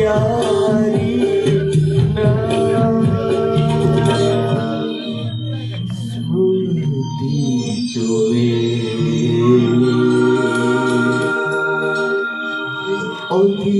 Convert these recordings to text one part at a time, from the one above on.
यारी ना स्मृति तुम्हें अति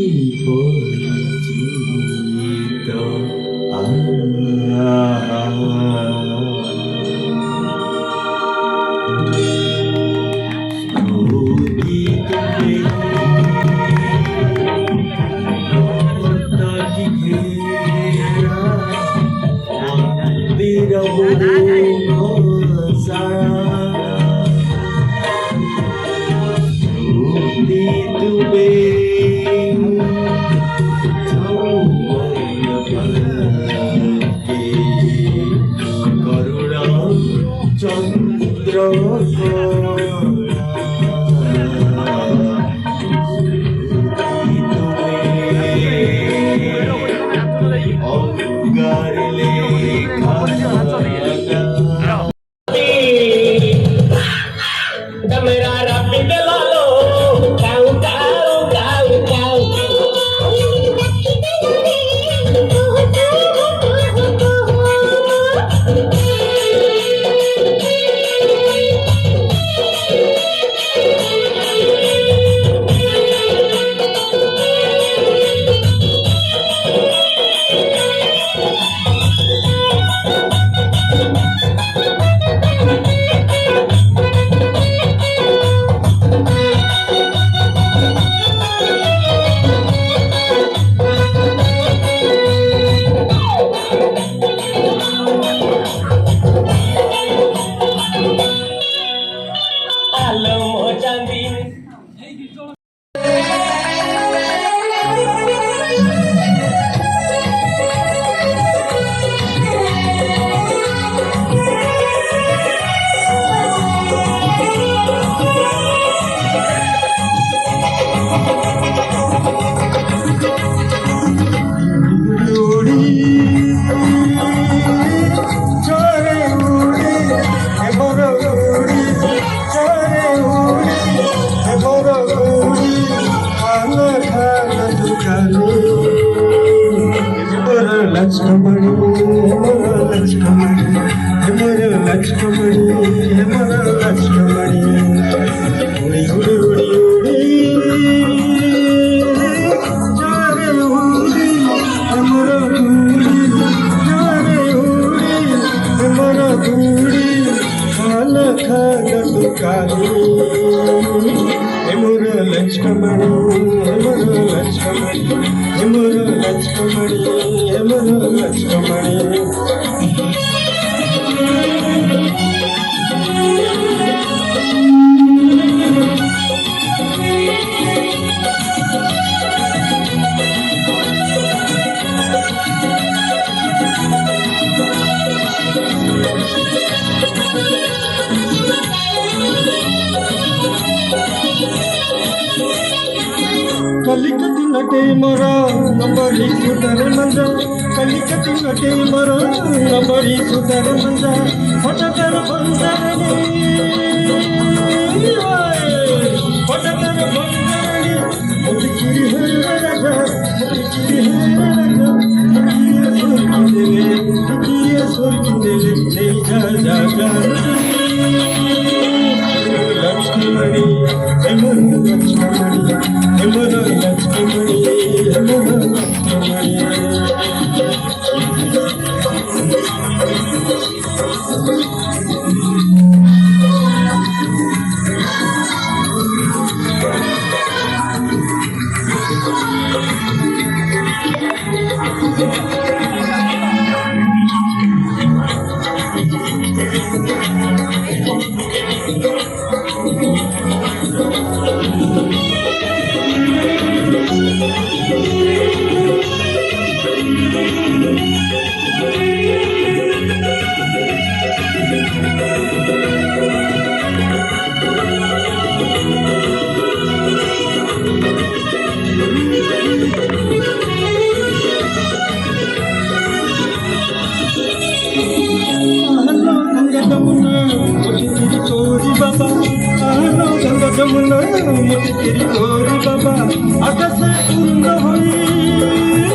परिचित कलिकती नटे मरा नंबरी सुधर मंजा कलिकती नटे मरा नंबरी सुधर मंजा फटकर बंदरनी फटकर बंदरनी मुझकी है राजा मुझकी है राजा ये सुर के ले जा जा जा लक्ष्मी जमुना मुझे तेरी गोरी बाबा आकाश पूर्ण होई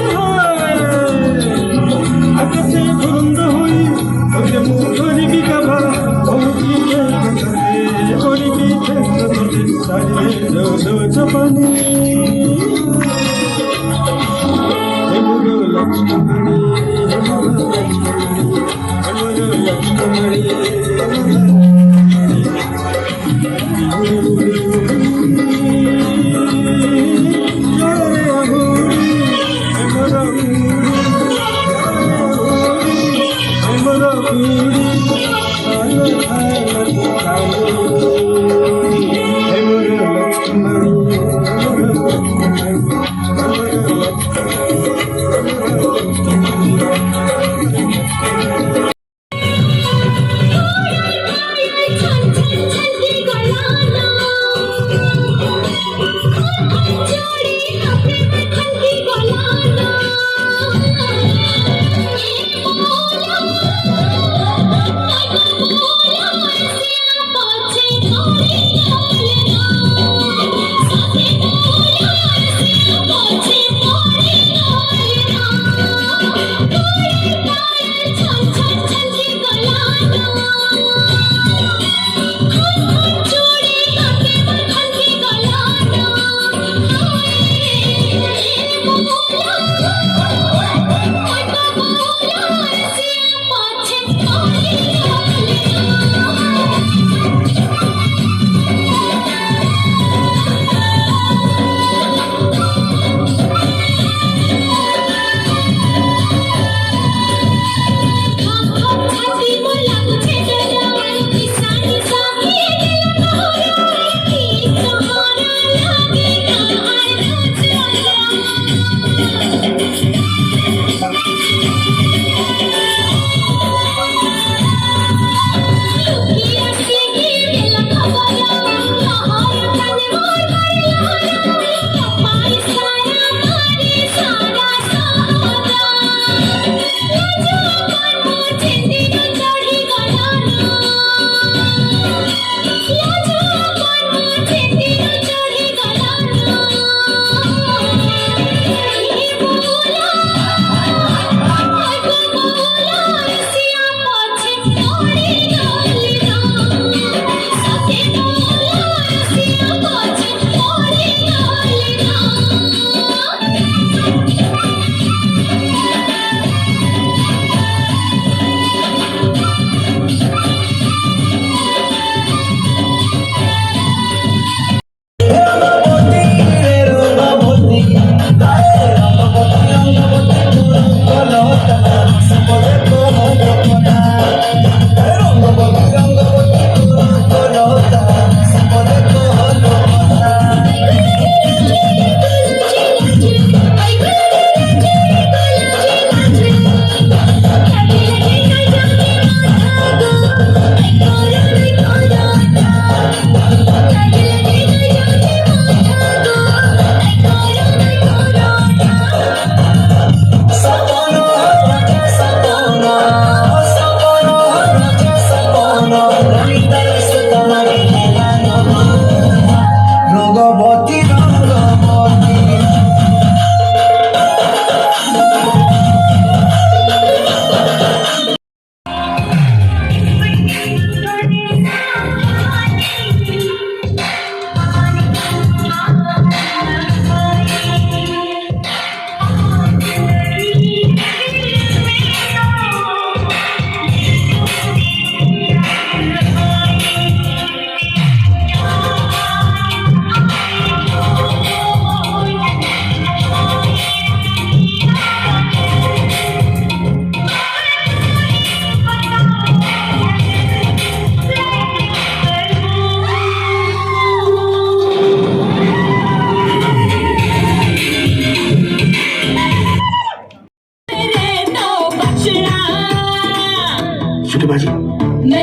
सुटेबाजी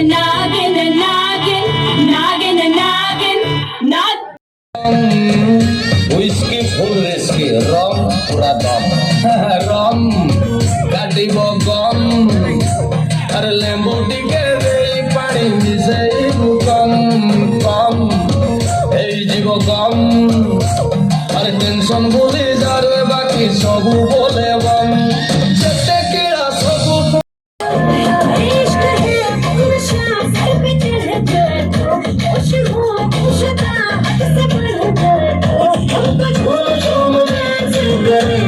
नागिन नागिन नागिन नागिन नागिन হুইস্কি ফুল রেস্কি রম পুরা দম রম কাটিব গম আর লেম্বু টিকে দেই পানি মিশাইব কম কম এই জীব গম আর টেনশন ভুলি যারে বাকি সবু বলে বম যেতে কিড়া সবু इश्क है नशा सर पे चढ़ कर होश हो खुशदा हद से बढ़ कर हमको छोड़ो मुझे जिंदगी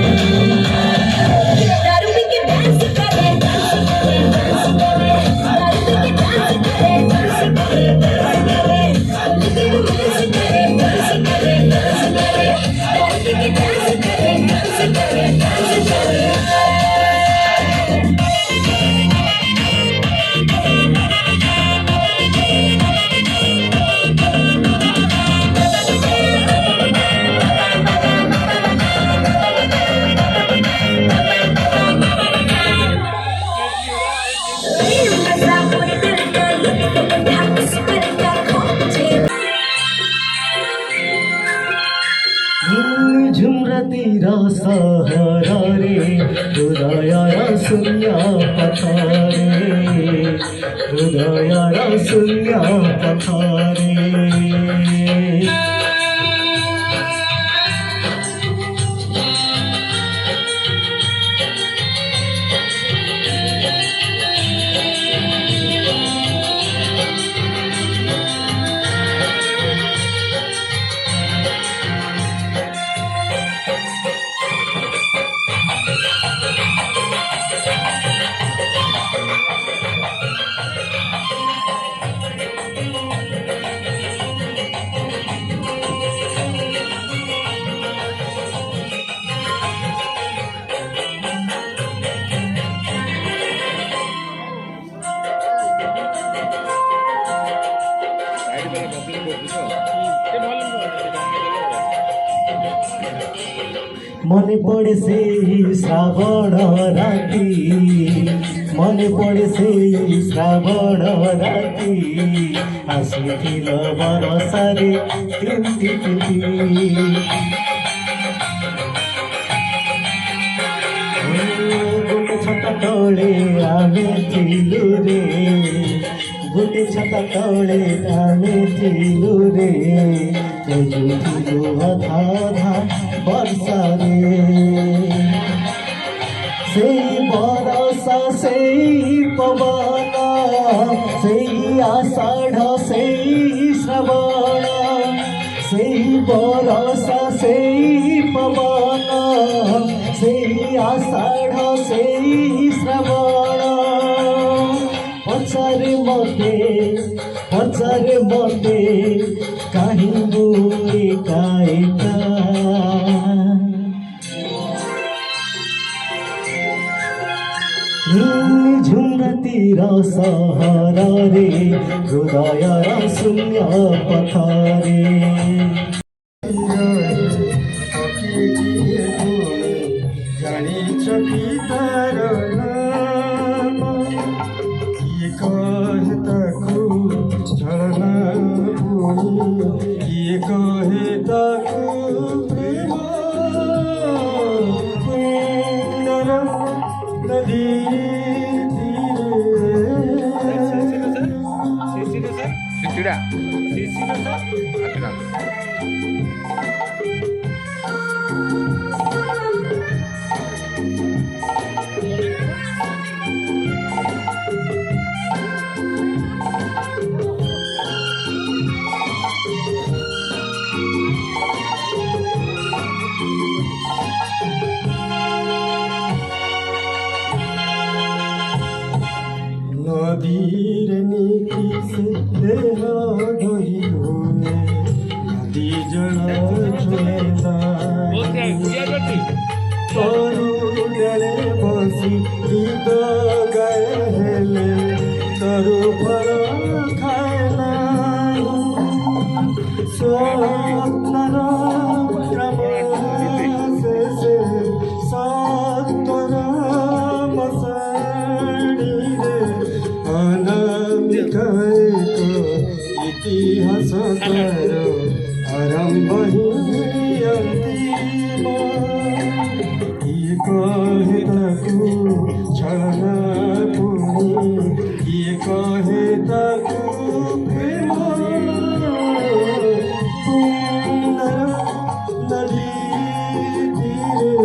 ଶୂନ୍ୟ ପଥରେ ହୃଦୟର ଶୂନ୍ୟ ପଥରେ মনে পড়ে সেই শ্রাবণ রাতি মনে পড়ে সেই শ্রাবণ রাতি আসিছিল বরষারে তিনটি তিথি গোটে ছটা তলে আমি ছিলু রে গোটে ছটা তলে আমি ছিলু রে ছিলু অধা অধা বর্ষারে সেই বরষা সেই পবন সেই আষাঢ় সেই শ্রাবণ সেই বরষা সেই পবন সেই আষাঢ় সেই শ্রাবণ পচারে মতে কাহিনী একা একা ঝুমতির সহରରେ ହୃଦୟର ଶୂନ୍ୟ ପଥରେ ଜାଣିଛ କି ତାର ନାମ କିଏ କହେ ତାକୁ ଛଳନା ପୁଣି କିଏ କହେ ତାକୁ ପ୍ରେମ କୁଣ୍ଡର ନଦୀ Tidak. নদীর নীতি সে দেহ ধরি ধুয়ে নদী জল ছুঁয়ে তরুণে বসি গীত গায়ে হেলে তরু ফল খায় না স্বপ্নর প্রেম শেষে সত্যর মশাড়িরে অনামিকায়িক ইতিহাস কর আরম্ভ অন্তিম কিଏ কহে তাকু ছলনা পুনি কিଏ কহে তাকু প্রেম কুণ্ডর নদী তীরে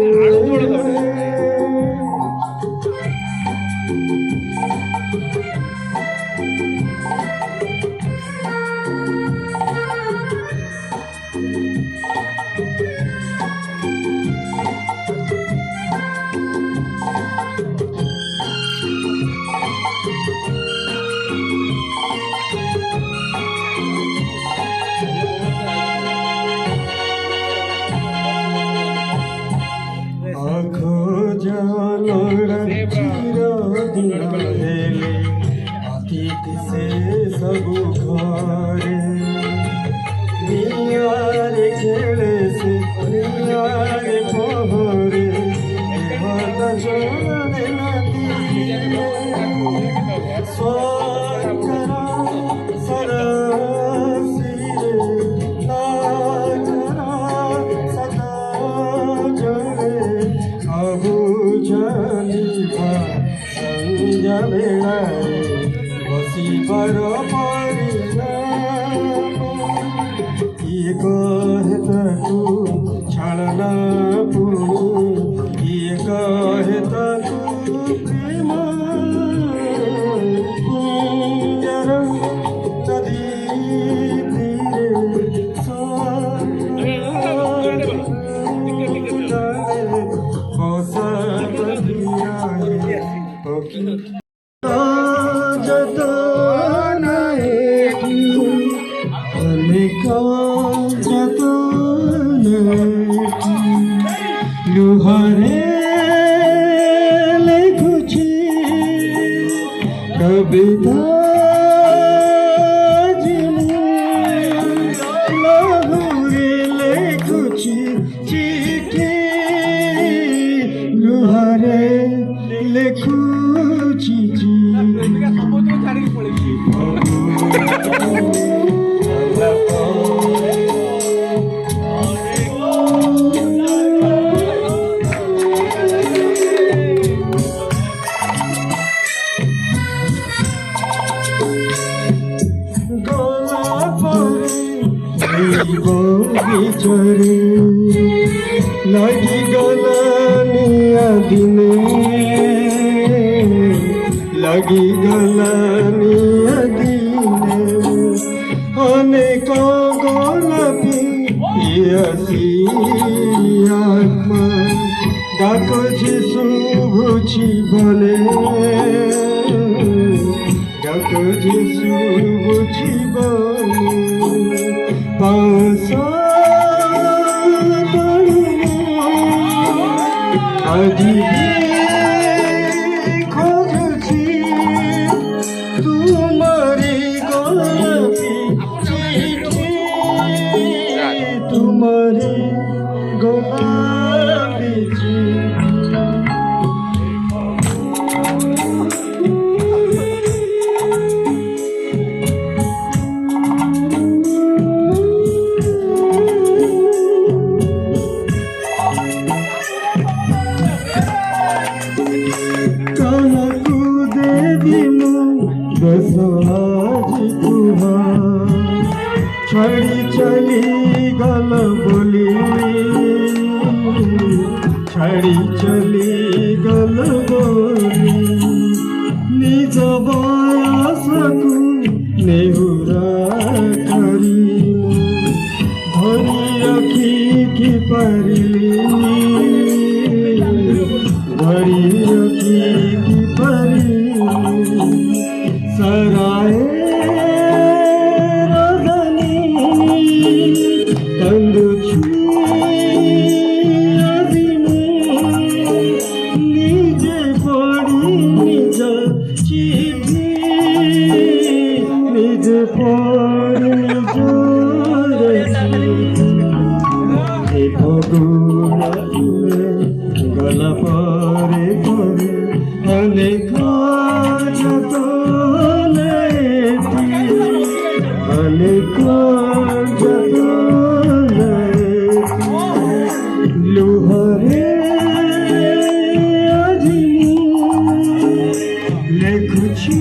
सबु घरे नियारे खेले से नियारे पहरे देवता जोड़े नदी स्वकरा सरसिरे नाचरा सदा जोड़े अबु ଚାଲିବା ସନ୍ଧ୍ୟା ବେଳାରେ ବସିବାର ପରିଣାମ କିଏ କହେ ତାକୁ ଛଳନା ପୁଣି କିଏ କହେ ତାକୁ ପ୍ରେମ ପୁଞ୍ଜର ନଦୀ लुहारे लिखुची कविता लहुरे लिखुची चिठी लुहारे लिखुची बगीचरे लगी गलानिया दिने लगी गलानिया दिने अनेक गोलापी पियासी आत्मा डाकुछि शुभुछि बने डाकुछि शुभुछि बने আজি খোঁজছি তোমারি গোলাপি চিঠি তোমারি গোলাপি छड़ी चली गल बोली छड़ी चली गल बोली निज बयसकु नेहुरा करी धरी रखी कि पारिली धरी रखी कि पारिली सराय गला परे परे अनेक जतने अनेक जतने लुहारे আজি लेखुची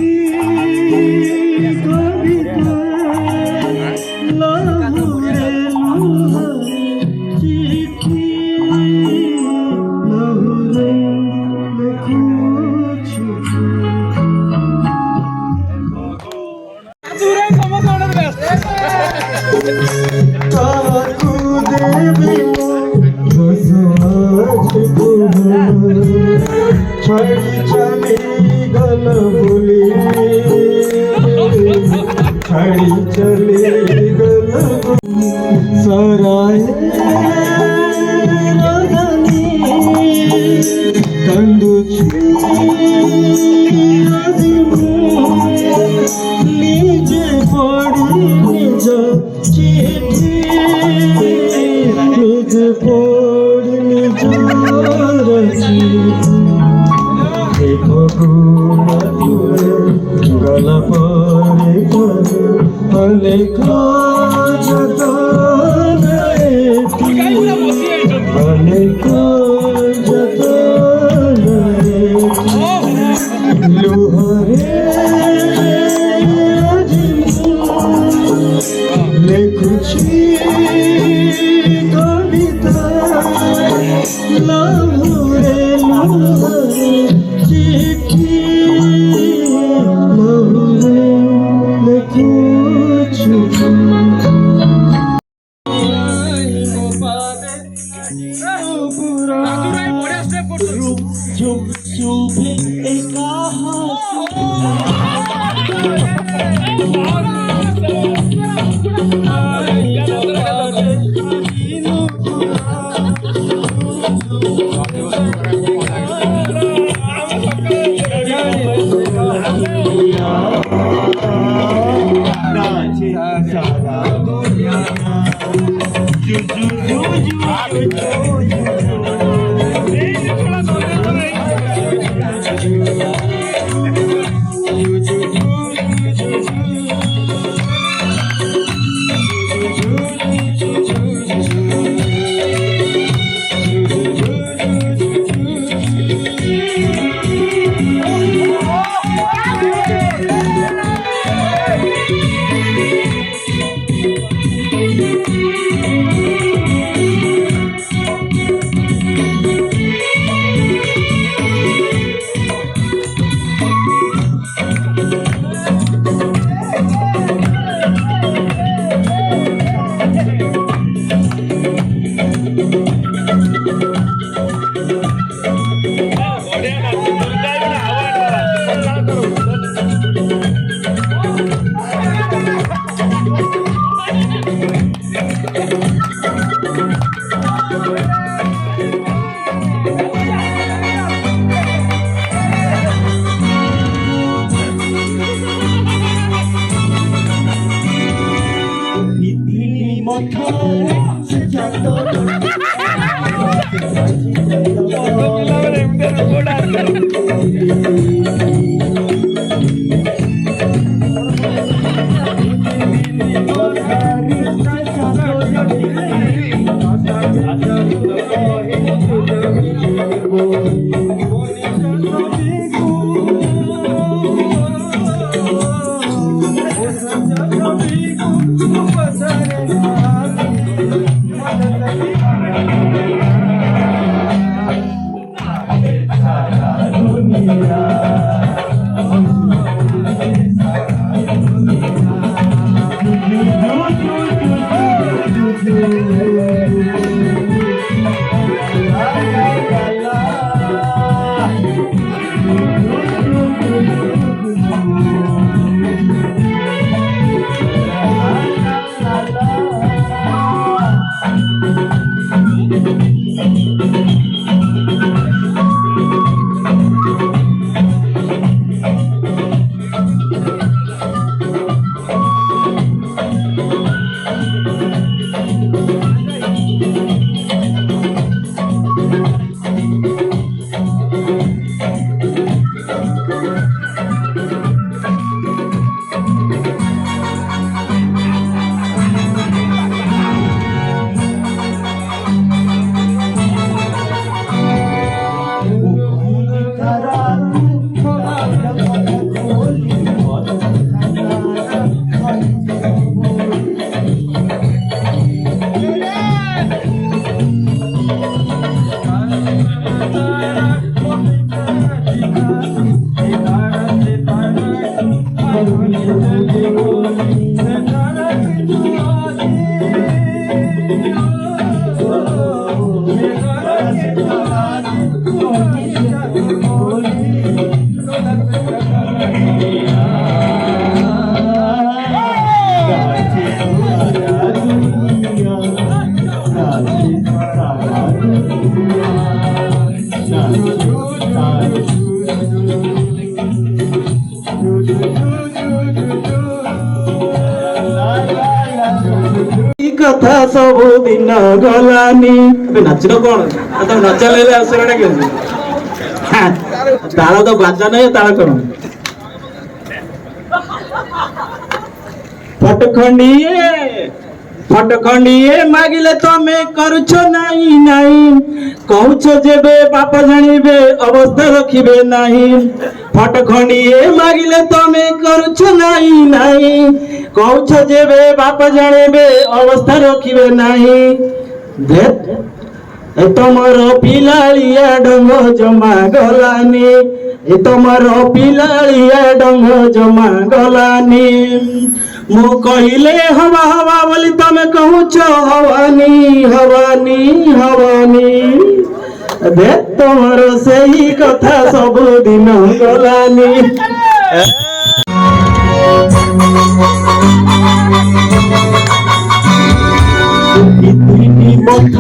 कविता लहुरे लुहारे चिठी छड़ी चली गल बोली छड़ी चली गल सराय कंदुची निजे पड़ी निज चिठी निज पड़ी निज रची गला परे परे अनेक जतने अनेक जतने शुभे एका नाचे सारा दुनिया जू जू जू जू कथा सब दिन गलानी नाचन कौन तुम नचल असर ताल तो बाजा नहीं ताल कौन फटखंडिए मागिले तमे करुछ नाही नाही कहूछ जेबे बाप जानिबे अवस्था रखिबे नाही फटखंडिए मागिले तमे करुछ नाही नाही कहूछ जेबे बाप जानिबे अवस्था रखिबे नाही देख तमर पिलालिया डंग जमा गलानी तमर पिलालिया डंग जमा गलानी मु कहिले हवा हवा बोली तमे कहूछ हवानी हवानी हवानी দে তোমার সেই কথা ସବୁଦିନ ଗଲାନି দুইটি বন্ধ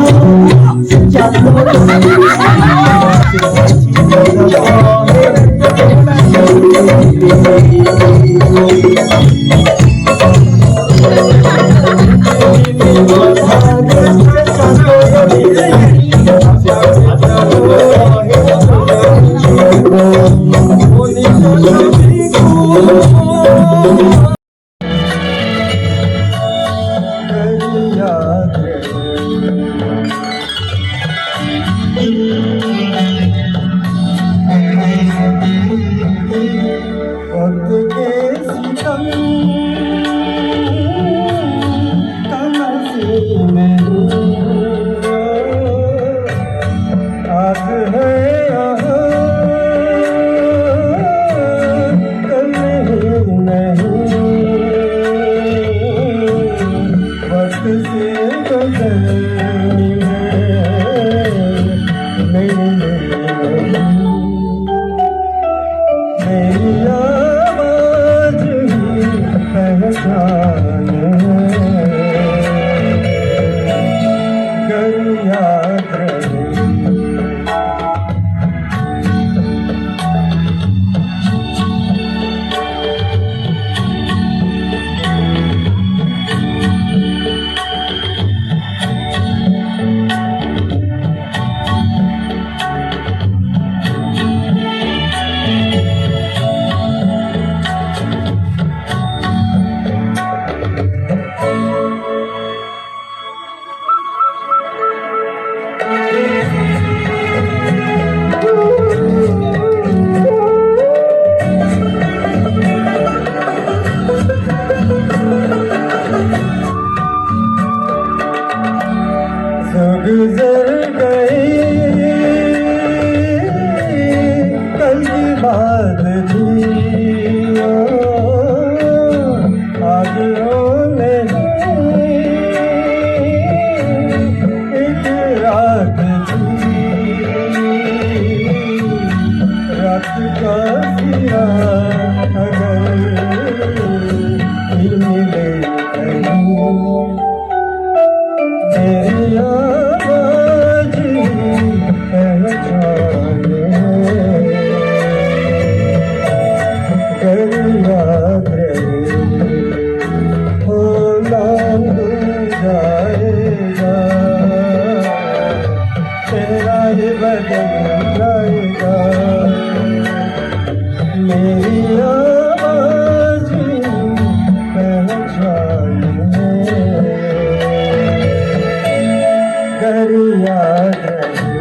गुजर गई कल की बात थी आज रोने एक रात थी रात का सिरा अगर फिर मिले तेरी आवाज़ पहचाने कर याद रहे हो नाम भूल जाएगा तेरा ये बदल जाएगा मेरी आवाज़ पहचाने कर याद रहे